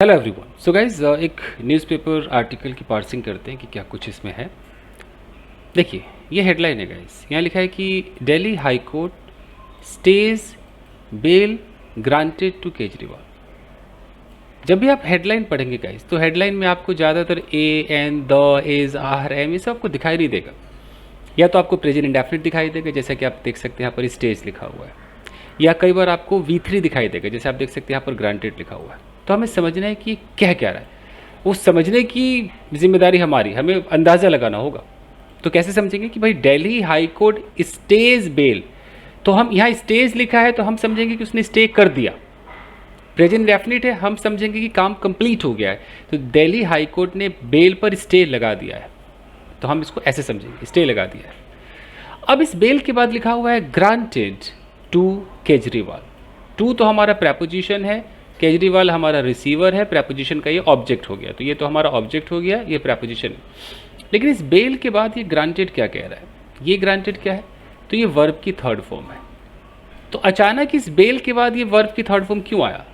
Hello everyone. So guys एक newspaper article की parsing करते हैं कि क्या कुछ इसमें है। देखिए, ये हेडलाइन है गाइज। यहाँ लिखा है कि Delhi high court stays bail granted to Kejriwal. जब भी आप हेडलाइन पढ़ेंगे गाइज, तो हेडलाइन में आपको ज़्यादातर a n the is are M ये सब आपको दिखाई नहीं देगा। या तो आपको प्रेजेंट इंडेफिनिट दिखाई देगा, जैसा कि आप देख सकते हैं यहाँ पर स्टेज लिखा हुआ है, या कई बार आपको V3 दिखाई देगा, जैसे आप देख सकते हैं यहाँ पर ग्रांटेड लिखा हुआ है। तो हमें समझना है कि कह क्या रहा है, वो समझने की जिम्मेदारी हमारी, हमें अंदाज़ा लगाना होगा। तो कैसे समझेंगे कि भाई Delhi high court stays bail, तो हम यहाँ स्टेज लिखा है तो हम समझेंगे कि उसने स्टे कर दिया। प्रेजेंट डेफिनिट है, हम समझेंगे कि काम कंप्लीट हो गया है। तो दिल्ली हाई कोर्ट ने बेल पर स्टे लगा दिया है, तो हम इसको ऐसे समझेंगे, स्टे लगा दिया है। अब इस बेल के बाद लिखा हुआ है ग्रांटेड टू केजरीवाल। टू तो हमारा प्रेपोजिशन है, केजरीवाल हमारा रिसीवर है, प्रेपोजिशन का ये ऑब्जेक्ट हो गया। तो ये तो हमारा ऑब्जेक्ट हो गया, ये प्रेपोजिशन है। लेकिन इस बेल के बाद ये ग्रांटेड क्या कह रहा है, ये ग्रांटेड क्या है, तो ये वर्ब की थर्ड फॉर्म है। तो अचानक इस बेल के बाद ये वर्ब की थर्ड फॉर्म क्यों आया,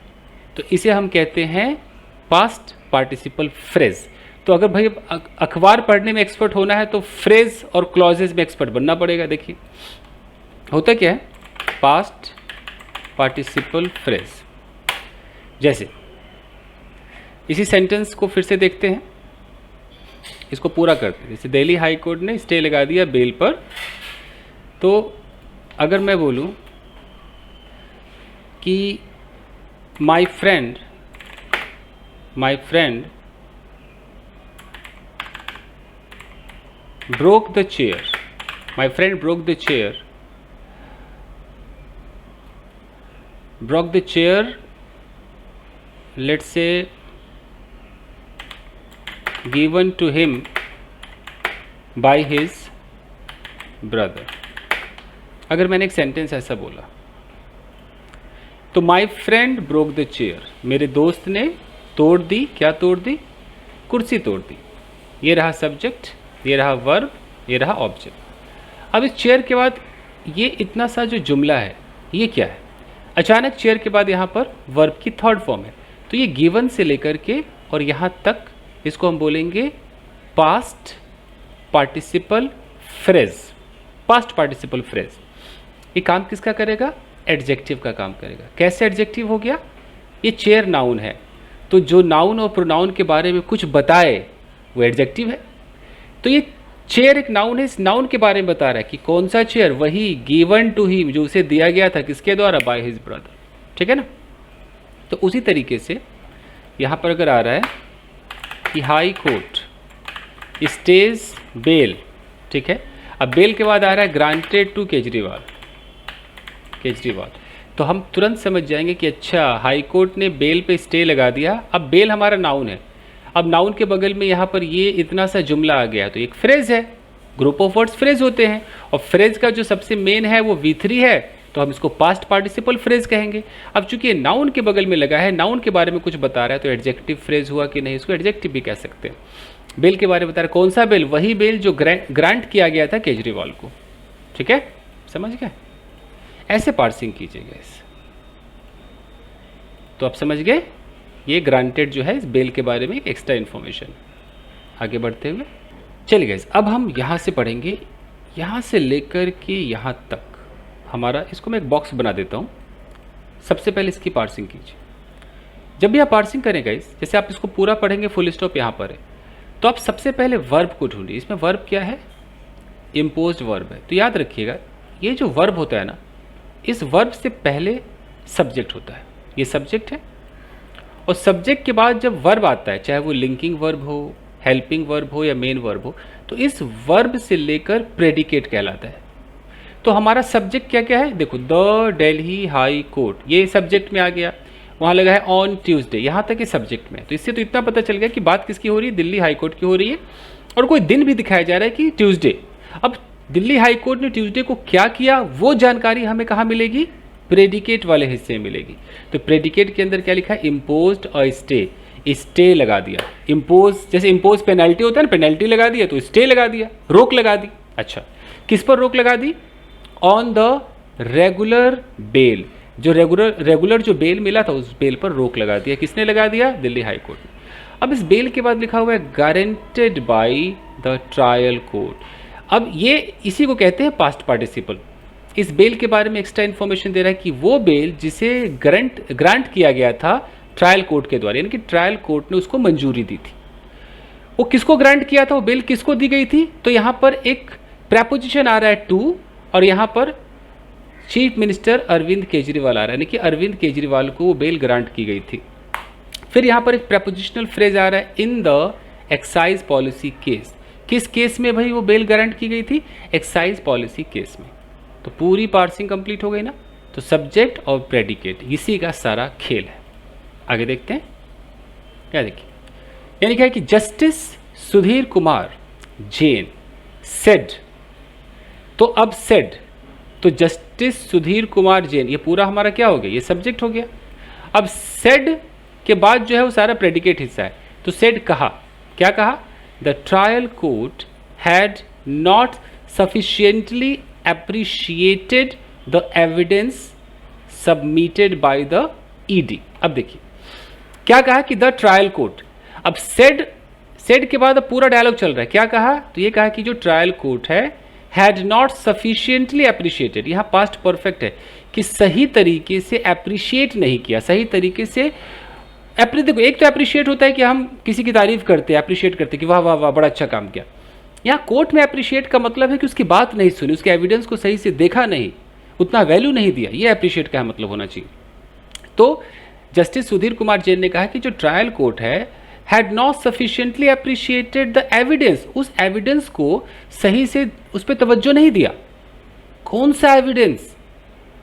तो इसे हम कहते हैं पास्ट पार्टिसिपल फ्रेज। तो अगर भाई अखबार पढ़ने में एक्सपर्ट होना है तो फ्रेज और क्लॉजेज में एक्सपर्ट बनना पड़ेगा। देखिए होता क्या है, पास्ट पार्टिसिपल फ्रेज। जैसे इसी सेंटेंस को फिर से देखते हैं, इसको पूरा करते हैं। जैसे दिल्ली हाई कोर्ट ने स्टे लगा दिया बेल पर, तो अगर मैं बोलूं कि my friend broke the chair, my friend broke the chair, let's say given to him by his brother। अगर मैंने एक सेंटेंस ऐसा बोला, तो my friend broke the chair, मेरे दोस्त ने तोड़ दी, क्या तोड़ दी, कुर्सी तोड़ दी। ये रहा सब्जेक्ट, ये रहा वर्ब, ये रहा ऑब्जेक्ट। अब इस चेयर के बाद ये इतना सा जो जुमला है, ये क्या है, अचानक चेयर के बाद यहाँ पर वर्ब की थर्ड फॉर्म है। तो ये गिवन से लेकर के और यहाँ तक इसको हम बोलेंगे past participle phrase. Past participle phrase ये काम किसका करेगा, एडजेक्टिव का काम करेगा। कैसे एडजेक्टिव हो गया, ये चेयर नाउन है, तो जो नाउन और प्रोनाउन के बारे में कुछ बताए वो एडजेक्टिव है। तो ये चेयर एक नाउन है, इस नाउन के बारे में बता रहा है कि कौन सा चेयर, वही गिवन टू हिम, जो उसे दिया गया था, किसके द्वारा, बाय हिज ब्रदर। ठीक है ना। तो उसी तरीके से यहाँ पर अगर आ रहा है कि हाई कोर्ट स्टेज बेल, ठीक है। अब बेल के बाद आ रहा है ग्रांटेड टू केजरीवाल, तो हम तुरंत समझ जाएंगे कि अच्छा हाई कोर्ट ने बेल पे स्टे लगा दिया। अब बेल हमारा नाउन है, अब नाउन के बगल में यहाँ पर ये इतना सा जुमला आ गया, तो एक फ्रेज है। ग्रुप ऑफ वर्ड्स फ्रेज होते हैं, और फ्रेज का जो सबसे मेन है वो V3 है, तो हम इसको पास्ट पार्टिसिपल फ्रेज कहेंगे। अब चूंकि नाउन के बगल में लगा है, नाउन के बारे में कुछ बता रहा है, तो एडजेक्टिव फ्रेज हुआ कि नहीं, इसको एडजेक्टिव भी कह सकते हैं। बेल के बारे में बता रहा है, कौन सा बेल, वही बेल जो ग्रांट किया गया था केजरीवाल को। ठीक है, समझ गए। ऐसे पार्सिंग कीजिएगा इस, तो आप समझ गए ये ग्रांटेड जो है इस बेल के बारे में एक एक्स्ट्रा इन्फॉर्मेशन। आगे बढ़ते हुए चलिए गाइस, अब हम यहाँ से पढ़ेंगे, यहाँ से लेकर के यहाँ तक हमारा, इसको मैं एक बॉक्स बना देता हूँ। सबसे पहले इसकी पार्सिंग कीजिए। जब भी आप पार्सिंग करें गाइस, जैसे आप इसको पूरा पढ़ेंगे, फुल स्टॉप यहाँ पर है, तो आप सबसे पहले वर्ब को ढूंढिए। इसमें वर्ब क्या है, इम्पोज्ड वर्ब है। तो याद रखिएगा, ये जो वर्ब होता है ना, इस वर्ब से पहले सब्जेक्ट होता है, ये सब्जेक्ट है। और सब्जेक्ट के बाद जब वर्ब आता है, चाहे वो लिंकिंग वर्ब हो, हेल्पिंग वर्ब हो या मेन वर्ब हो, तो इस वर्ब से लेकर प्रेडिकेट कहलाता है। तो हमारा सब्जेक्ट क्या क्या है, देखो, द दिल्ली हाई कोर्ट, ये सब्जेक्ट में आ गया। वहाँ लगा है ऑन ट्यूसडे, यहाँ तक ये सब्जेक्ट में। तो इससे तो इतना पता चल गया कि बात किसकी हो रही है, दिल्ली हाई कोर्ट की हो रही है, और कोई दिन भी दिखाया जा रहा है कि ट्यूसडे। अब दिल्ली हाई कोर्ट ने ट्यूसडे को क्या किया, वो जानकारी हमें कहाँ मिलेगी, प्रेडिकेट वाले हिस्से में मिलेगी। तो प्रेडिकेट के अंदर क्या लिखा है, इम्पोज्ड अ स्टे, स्टे लगा दिया। इम्पोज, जैसे इम्पोज पेनल्टी होता है ना, पेनल्टी लगा दिया, तो स्टे लगा दिया, रोक लगा दी। अच्छा, किस पर रोक लगा दी, ऑन द रेगुलर बेल, जो रेगुलर जो बेल मिला था उस बेल पर रोक लगा दिया। किसने लगा दिया? दिल्ली हाई कोर्ट ने। अब इस बेल के बाद लिखा हुआ है guaranteed by the trial court. अब ये इसी को कहते हैं पास्ट पार्टिसिपल। इस बेल के बारे में एक्स्ट्रा इन्फॉर्मेशन दे रहा है कि वो बेल जिसे ग्रांट किया गया था ट्रायल कोर्ट के द्वारा, यानी कि ट्रायल कोर्ट ने उसको मंजूरी दी थी। वो किसको ग्रांट किया था? वो बेल किसको दी गई थी? तो यहाँ पर एक प्रेपोजिशन आ रहा है टू, और यहाँ पर चीफ मिनिस्टर अरविंद केजरीवाल आ रहा है, यानी कि अरविंद केजरीवाल को वो बेल ग्रांट की गई थी। फिर यहाँ पर एक प्रेपोजिशनल फ्रेज आ रहा है in the excise policy case. किस केस में भाई वो बेल ग्रांट की गई थी? एक्साइज पॉलिसी केस में। तो पूरी पार्सिंग कंप्लीट हो गई ना। तो सब्जेक्ट और प्रेडिकेट इसी का सारा खेल है। आगे देखते हैं क्या। देखिए यानी क्या है कि जस्टिस सुधीर कुमार जैन सेड, तो अब सेड, तो जस्टिस सुधीर कुमार जैन, ये पूरा हमारा क्या हो गया? ये सब्जेक्ट हो गया। अब सेड के बाद जो है वो सारा प्रेडिकेट हिस्सा है। तो सेड कहा, क्या कहा? The trial court had not sufficiently appreciated the evidence submitted by the ED। अब देखिए क्या कहा कि द ट्रायल कोर्ट। अब सेड के बाद अब पूरा डायलॉग चल रहा है। क्या कहा? तो ये कहा कि जो ट्रायल कोर्ट है हैड नॉट सफिशिएंटली अप्रिशिएटेड, यहाँ पास्ट परफेक्ट है कि सही तरीके से अप्रिशिएट नहीं किया, सही तरीके से देखो एक तो अप्रिशिएट होता है कि हम किसी की तारीफ करते हैं, अप्रिशिएट करते हैं कि वाह वाह वाह बड़ा अच्छा काम किया। यहाँ कोर्ट में अप्रिशिएट का मतलब है कि उसकी बात नहीं सुनी, उसके एविडेंस को सही से देखा नहीं, उतना वैल्यू नहीं दिया, ये अप्रिशिएट का मतलब होना चाहिए। तो जस्टिस सुधीर कुमार जैन ने कहा कि जो ट्रायल कोर्ट है had not sufficiently appreciated the evidence, उस एविडेंस को सही से उस पर तवज्जो नहीं दिया। कौन सा एविडेंस?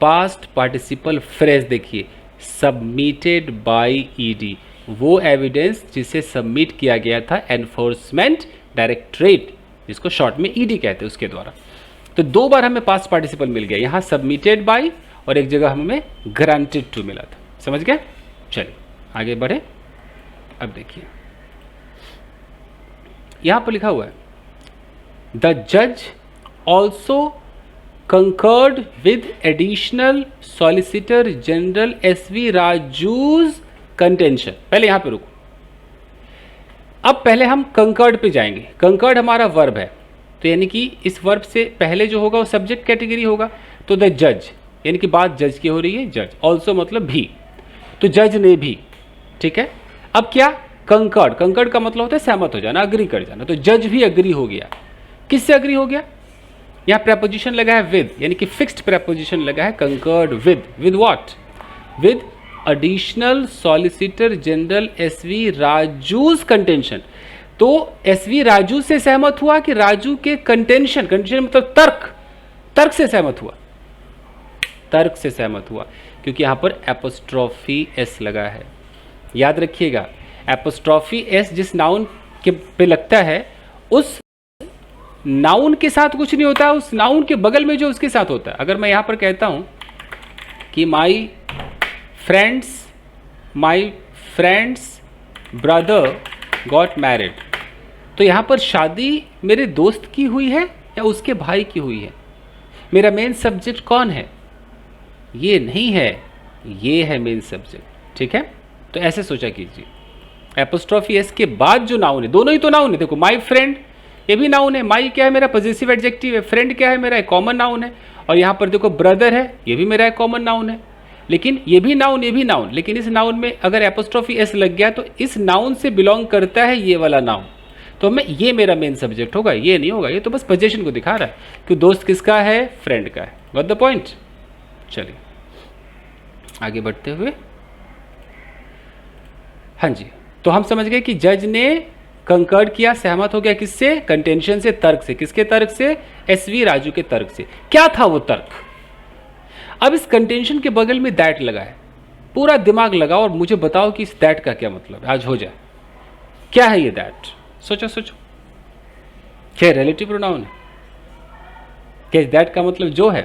पास्ट पार्टिसिपल फ्रेज देखिए, सबमिटेड बाय ईडी, वो एविडेंस जिसे सबमिट किया गया था एनफोर्समेंट डायरेक्टरेट, जिसको शॉर्ट में ईडी कहते हैं, उसके द्वारा। तो दो बार हमें पास्ट पार्टिसिपल मिल गया, यहाँ सबमिटेड बाय और एक जगह हमें ग्रांटेड टू मिला था। समझ गए? चलिए आगे बढ़े। अब देखिए यहाँ पर लिखा हुआ है द जज also conquered with additional solicitor general SV Raju's contention. पहले यहाँ पे रुको, अब पहले हम कंकर्ड पे जाएंगे। कंकर्ड हमारा वर्ब है, तो यानी कि इस वर्ब से पहले जो होगा वो सब्जेक्ट कैटेगरी होगा। तो द जज यानी कि बात जज की हो रही है, जज ऑल्सो मतलब भी, तो जज ने भी, ठीक है। अब क्या? कंकर्ड, कंकर्ड का मतलब होता है सहमत हो जाना, अग्री कर जाना। तो जज भी अग्री हो गया। किससे अग्री हो गया? यहाँ प्रेपोजिशन लगा है विद, यानी कि फिक्स्ड प्रेपोजिशन लगा है। Conquered with what? With additional solicitor general SV Raju's contention. तो SV राजू से सहमत हुआ कि राजू के कंटेंशन, कंटेंशन मतलब तर्क से सहमत हुआ, तर्क से सहमत हुआ, क्योंकि यहां पर एपोस्ट्रोफी S लगा है। याद रखिएगा, एपोस्ट्रोफी S जिस नाउन के पे लगता है उस नाउन के साथ कुछ नहीं होता, उस नाउन के बगल में जो उसके साथ होता है। अगर मैं यहां पर कहता हूं कि my friends brother got married, तो यहाँ पर शादी मेरे दोस्त की हुई है या उसके भाई की हुई है? मेरा मेन सब्जेक्ट कौन है? ये नहीं है, ये है मेन सब्जेक्ट, ठीक है। तो ऐसे सोचा कीजिए, एपोस्ट्रोफी S के बाद जो नाउन है, दोनों ही तो नाउन है। देखो माई फ्रेंड ये भी नाउन है, माई क्या है? मेरा पॉजिटिव एडजेक्टिव है, फ्रेंड क्या है? मेरा एक कॉमन नाउन है। और यहाँ पर देखो ब्रदर है, ये भी मेरा एक कॉमन नाउन है। लेकिन ये भी नाउन, ये भी नाउन, लेकिन इस नाउन में अगर एपोस्ट्रोफी S लग गया तो इस नाउन से बिलोंग करता है ये वाला नाउन, तो मैं ये मेरा मेन सब्जेक्ट होगा, ये नहीं होगा। ये तो बस पोजीशन को दिखा रहा है कि दोस्त किसका है? फ्रेंड का है। Got the point? चलिए आगे बढ़ते हुए, हाँ जी, तो हम समझ गए कि जज ने कंकर्ड किया, सहमत हो गया। किससे? कंटेंशन से, तर्क से। किसके तर्क से? SV राजू के तर्क से। क्या था वो तर्क? अब इस कंटेंशन के बगल में दैट लगा है। पूरा दिमाग लगाओ और मुझे बताओ कि इस दैट का क्या मतलब आज हो जाए। क्या है ये दैट? सोचो सोचो, क्या रिलेटिव प्रोनाउन है? क्या दैट का मतलब जो है?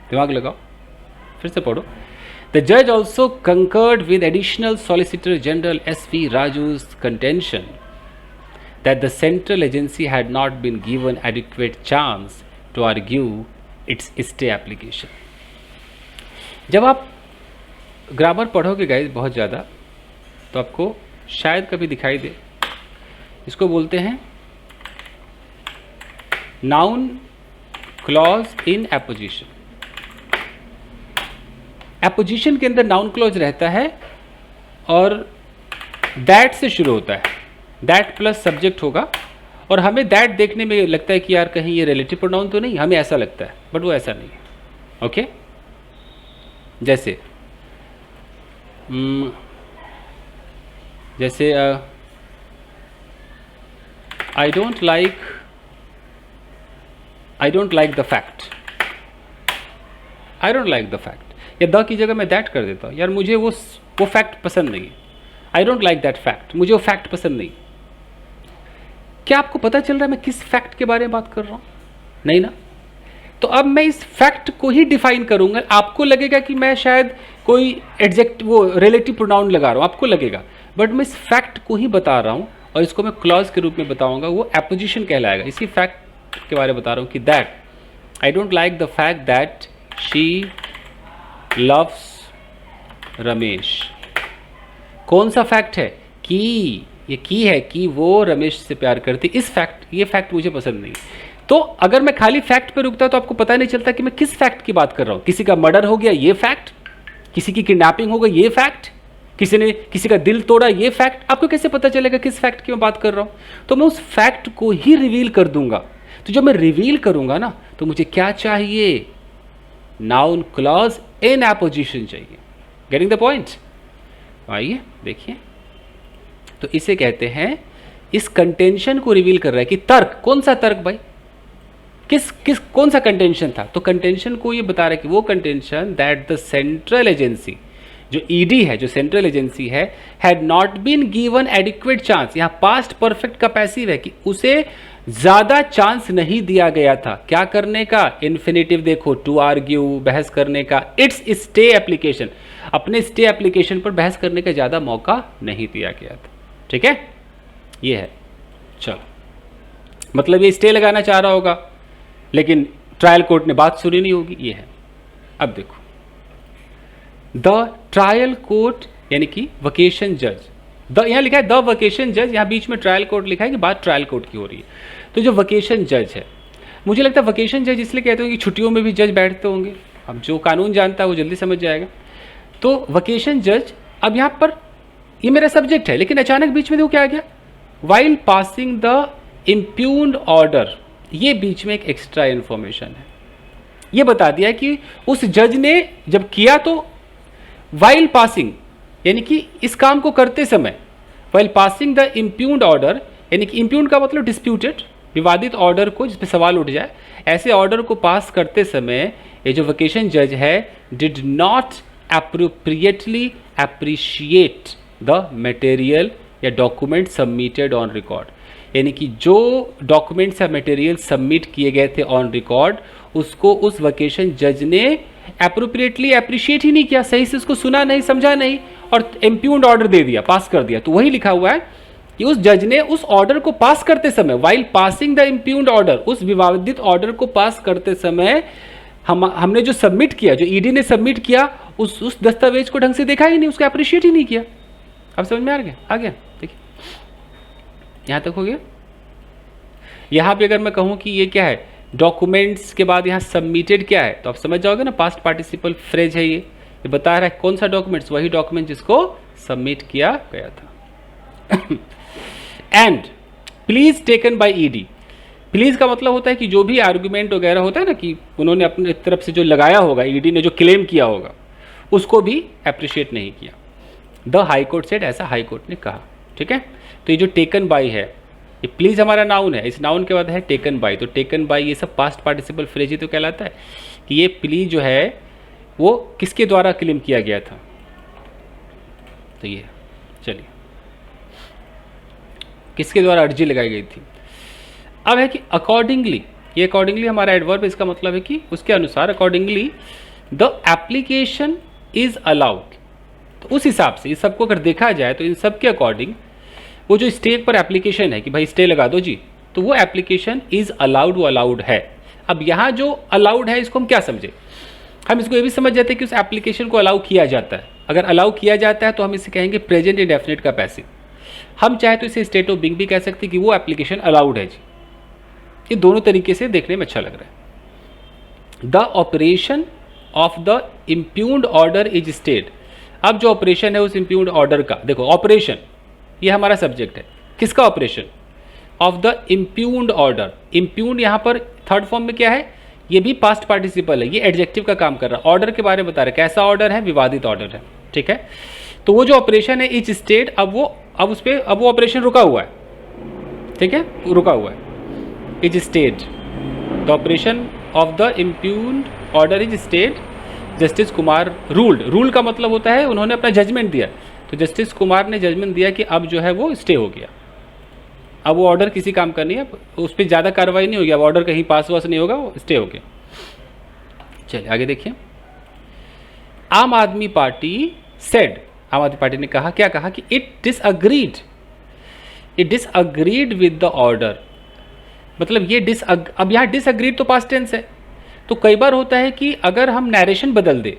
दिमाग लगाओ, फिर से पढ़ो। द जज also conquered with additional solicitor general SV Raju's contention that the central agency had not been given adequate chance to argue its stay application. जब आप ग्रामर पढ़ोगे गाइस बहुत ज़्यादा तो आपको शायद कभी दिखाई दे, इसको बोलते हैं नाउन क्लॉज इन एपोजिशन। एपोजिशन के अंदर नाउन क्लॉज रहता है और दैट से शुरू होता है, दैट प्लस सब्जेक्ट होगा, और हमें दैट देखने में लगता है कि यार कहीं ये रिलेटिव प्रोनाउन तो नहीं, हमें ऐसा लगता है, बट वो ऐसा नहीं है। ओके, जैसे I don't like the fact, I don't like the fact, या द की जगह मैं दैट कर देता हूँ, यार मुझे वो फैक्ट पसंद नहीं है, I don't like that fact, मुझे वो फैक्ट पसंद नहीं। क्या आपको पता चल रहा है मैं किस फैक्ट के बारे में बात कर रहा हूँ? नहीं ना। तो अब मैं इस फैक्ट को ही डिफाइन करूंगा, आपको लगेगा कि मैं शायद कोई एडजेक्ट वो रिलेटिव प्रोनाउन लगा रहा हूँ, आपको लगेगा, बट मैं इस फैक्ट को ही बता रहा हूँ और इसको मैं क्लॉज के रूप में बताऊंगा, वो एपोजिशन कहलाएगा। इसी फैक्ट के बारे में बता रहा हूँ कि that I don't like the fact that she loves Ramesh. कौन सा फैक्ट है? कि ये की है कि वो रमेश से प्यार करती, इस फैक्ट, ये फैक्ट मुझे पसंद नहीं। तो अगर मैं खाली फैक्ट पे रुकता तो आपको पता नहीं चलता कि मैं किस फैक्ट की बात कर रहा हूँ। किसी का मर्डर हो गया, ये फैक्ट, किसी की किडनैपिंग हो गई, ये फैक्ट, किसी ने किसी का दिल तोड़ा, ये फैक्ट, आपको कैसे पता चलेगा किस फैक्ट की मैं बात कर रहा हूँ? तो मैं उस फैक्ट को ही रिवील कर दूंगा। तो जब मैं रिवील करूंगा ना, तो मुझे क्या चाहिए? नाउन क्लॉज इन एपोजिशन चाहिए। Getting the point? आइए देखिए, तो इसे कहते हैं, इस कंटेंशन को रिवील कर रहा है कि तर्क, कौन सा तर्क भाई, कौन सा कंटेंशन था? तो कंटेंशन को ये बता रहा है कि वो contention that the central agency, जो ईडी है, जो सेंट्रल एजेंसी है, had not been given adequate chance, यहाँ पास्ट परफेक्ट का पैसिव है कि उसे ज्यादा चांस नहीं दिया गया था। क्या करने का? इन्फिनेटिव देखो, टू आर्ग्यू, बहस करने का, इट्स स्टे एप्लीकेशन, अपने स्टे एप्लीकेशन पर बहस करने का ज्यादा मौका नहीं दिया गया था। ठीक है, ये है। चलो, मतलब ये स्टे लगाना चाह रहा होगा लेकिन ट्रायल कोर्ट ने बात सुनी नहीं होगी, ये है। अब देखो, द ट्रायल कोर्ट यानी कि वकेशन जज, द यहाँ लिखा है द वकेशन जज, यहाँ बीच में ट्रायल कोर्ट लिखा है कि बात ट्रायल कोर्ट की हो रही है। तो जो वकेशन जज है, मुझे लगता है वकेशन जज इसलिए कहते हैं कि छुट्टियों में भी जज बैठते होंगे। अब जो कानून जानता है वो जल्दी समझ जाएगा। तो वकेशन जज, अब यहाँ पर ये मेरा सब्जेक्ट है, लेकिन अचानक बीच में देखो क्या आ गया, वाइल पासिंग द इम्प्यून्ड ऑर्डर, ये बीच में एक एक्स्ट्रा इन्फॉर्मेशन है। ये बता दिया कि उस जज ने जब किया तो वाइल पासिंग, यानी कि इस काम को करते समय, वाइल पासिंग द इम्प्यून्ड ऑर्डर, यानी कि इम्प्यून्ड का मतलब डिस्प्यूटेड, विवादित ऑर्डर को, जिस पे सवाल उठ जाए, ऐसे ऑर्डर को पास करते समय ये जो वकेशन जज है did not appropriately appreciate the material या डॉक्यूमेंट सबमिटेड ऑन रिकॉर्ड, यानी कि जो डॉक्यूमेंट्स या मटेरियल सबमिट किए गए थे ऑन रिकॉर्ड, उसको उस वकेशन जज ने एप्रोप्रिएटली एप्रिशिएट ही नहीं किया, सही से उसको सुना नहीं, समझा नहीं, और इम्प्यून्ड ऑर्डर दे दिया, पास कर दिया। तो वही लिखा हुआ है कि उस जज ने उस ऑर्डर को पास करते समय, वाइल पासिंग द इम्प्यून्ड ऑर्डर, उस विवादित ऑर्डर को पास करते समय हमने जो सबमिट किया, जो ईडी ने सबमिट किया, उस दस्तावेज को ढंग से देखा ही नहीं, उसको एप्रिशिएट ही नहीं किया। अब समझ में आ गया? देखिए यहां तक हो गया। यहां भी अगर मैं कहूं कि ये क्या है, डॉक्यूमेंट्स के बाद यहां सबमिटेड क्या है, तो आप समझ जाओगे ना, पास्ट पार्टिसिपल फ्रेज है ये बता रहा है कौन सा डॉक्यूमेंट्स, वही डॉक्यूमेंट जिसको सबमिट किया गया था। And please taken by ED, please का मतलब होता है कि जो भी आर्गुमेंट वगैरह होता है ना, कि उन्होंने अपनी तरफ से जो लगाया होगा, ईडी ने जो क्लेम किया होगा, उसको भी एप्रिशिएट नहीं किया। द हाई कोर्ट सेड, ऐसा हाई कोर्ट ने कहा। ठीक है, तो ये जो टेकन बाय है, ये प्लीज हमारा नाउन है, इस नाउन के बाद है टेकन बाय, तो टेकन बाय ये सब पास्ट पार्टिसिपल फ्रेज ही तो कहलाता है कि ये प्लीज जो है वो किसके द्वारा क्लेम किया गया था। तो ये चलिए, किसके द्वारा अर्जी लगाई गई थी। अब है कि अकॉर्डिंगली, ये अकॉर्डिंगली हमारा एडवर्ब, इसका मतलब है कि उसके अनुसार, accordingly the application is allowed. तो उस हिसाब से इस सबको अगर देखा जाए तो इन सब के अकॉर्डिंग वो जो स्टे पर एप्लीकेशन है कि भाई स्टे लगा दो जी, तो वो एप्लीकेशन इज अलाउड, वो अलाउड है। अब यहाँ जो अलाउड है इसको हम क्या समझे, हम इसको ये भी समझ जाते हैं कि उस एप्लीकेशन को अलाउ किया जाता है। अगर अलाउ किया जाता है तो हम इसे कहेंगे प्रेजेंट इंडेफिनिट का पैसिव। हम चाहे तो इसे स्टेट ऑफ बीइंग भी कह सकते हैं कि वो एप्लीकेशन अलाउड है जी। ये दोनों तरीके से देखने में अच्छा लग रहा है। The operation of the इम्प्यून्ड order is state. अब जो ऑपरेशन है उस इम्प्यून्ड ऑर्डर का, देखो ऑपरेशन ये हमारा सब्जेक्ट है, किसका ऑपरेशन? Of the इम्प्यून्ड order. इम्प्यून्ड यहाँ पर थर्ड फॉर्म में क्या है? ये भी पास्ट पार्टिसिपल है, ये एडजेक्टिव का काम कर रहा है। ऑर्डर के बारे में बता रहा है, कैसा ऑर्डर है? विवादित ऑर्डर है, ठीक है। तो वो जो ऑपरेशन है इच स्टेट, अब वो ऑपरेशन रुका हुआ है, ठीक है, रुका हुआ है। Is state the operation of the इम्प्यून्ड order is state. Justice Kumar ruled. Rule का मतलब होता है उन्होंने अपना जजमेंट दिया, तो जस्टिस कुमार ने जजमेंट दिया कि अब जो है वो स्टे हो गया। अब वो ऑर्डर किसी काम का नहीं है, उस पर ज़्यादा कार्रवाई नहीं होगी, अब ऑर्डर कहीं पास वास नहीं होगा, वो स्टे हो गया। चलिए आगे देखिए। आम आदमी पार्टी सेड, आम आदमी पार्टी ने कहा, क्या कहा? कि it disagreed with the order. मतलब ये अब यहाँ डिसअग्रीड तो पास्ट टेंस है, तो कई बार होता है कि अगर हम नैरेशन बदल दे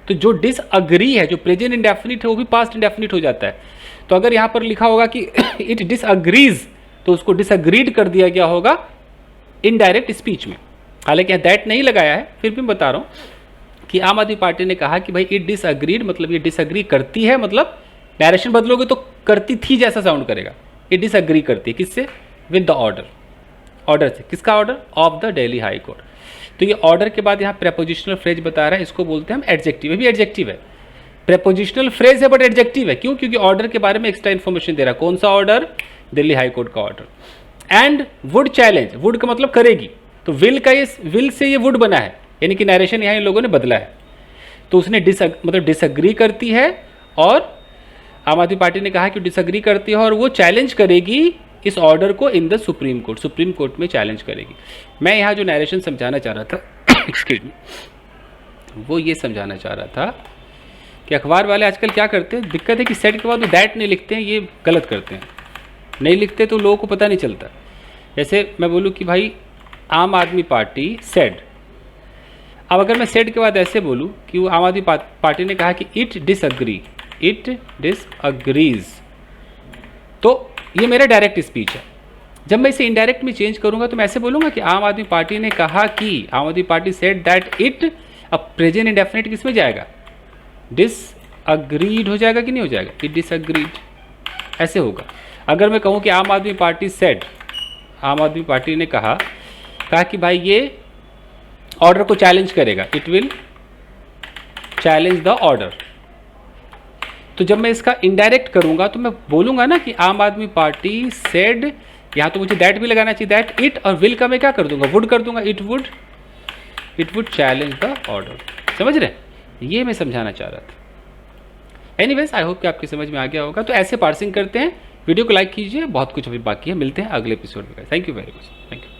तो जो डिसअग्री है, जो प्रेजेंट इंडेफिनिट है, वो भी पास्ट इंडेफिनिट हो जाता है। तो अगर यहाँ पर लिखा होगा कि इट डिसअग्रीज, तो उसको डिसअग्रीड कर दिया गया होगा इनडायरेक्ट स्पीच में। हालांकि यहाँ दैट नहीं लगाया है, फिर भी मैं बता रहा हूँ कि आम आदमी पार्टी ने कहा कि भाई इट डिसअग्रीड, मतलब ये डिसअग्री करती है, मतलब नैरेशन बदलोगे तो करती थी जैसा साउंड करेगा। ये डिसअग्री करती है किससे? With the order. ऑर्डर से, किसका order? Of the Delhi high court. तो ये ऑर्डर के बाद यहाँ प्रेपोजिशनल फ्रेज बता रहा है, इसको बोलते हैं हम एडजेक्टिव। ये भी एडजेक्टिव है, प्रेपोजिशनल फ्रेज है बट एडजेक्टिव है। क्यों? क्योंकि ऑर्डर के बारे में एक्स्ट्रा इन्फॉर्मेशन दे रहा है। कौन सा ऑर्डर? दिल्ली हाई कोर्ट का order. And would challenge, would का मतलब करेगी, तो विल का ये विल से ये वुड बना है, यानी कि नरेशन यहाँ इन लोगों ने बदला है। तो उसने मतलब डिसअग्री करती है, और आम आदमी पार्टी ने कहा कि डिसअग्री करती है और वो चैलेंज करेगी इस ऑर्डर को in the supreme court. Supreme court में चैलेंज करेगी। मैं यहाँ जो नरेशन समझाना चाह रहा था एक्सक्यूज मी, वो ये समझाना चाह रहा था कि अखबार वाले आजकल क्या करते हैं, दिक्कत है कि सेट के बाद वो दैट नहीं लिखते हैं, ये गलत करते हैं। नहीं लिखते तो लोगों को पता नहीं चलता। जैसे मैं बोलूँ कि भाई आम आदमी पार्टी सेड, अब अगर मैं सेड के बाद ऐसे बोलूँ कि वो आम आदमी पार्टी ने कहा कि इट डिसअग्रीज, तो ये मेरा डायरेक्ट स्पीच है। जब मैं इसे इनडायरेक्ट में चेंज करूंगा तो मैं ऐसे बोलूँगा कि आम आदमी पार्टी ने कहा कि, आम आदमी पार्टी सेड दैट इट, अब प्रेजेंट इंडेफिनिट किस में जाएगा? डिसअग्रीड हो जाएगा कि नहीं हो जाएगा? इट डिसअग्रीड, ऐसे होगा। अगर मैं कहूँ कि आम आदमी पार्टी सेड, आम आदमी पार्टी ने कहा कि भाई ये ऑर्डर को चैलेंज करेगा, it will challenge the order. तो जब मैं इसका इनडायरेक्ट करूंगा तो मैं बोलूंगा ना कि आम आदमी पार्टी सेड, यहाँ तो मुझे दैट भी लगाना चाहिए, दैट इट, और विल का मैं क्या कर दूंगा? वुड कर दूंगा, it would challenge the order. समझ रहे? ये मैं समझाना चाह रहा था। एनीवेज आई होप कि आपकी समझ में आ गया होगा। तो ऐसे पार्सिंग करते हैं। वीडियो को लाइक कीजिए, बहुत कुछ अभी बाकी है। मिलते हैं अगले एपिसोड में। Thank you very much. Thank you.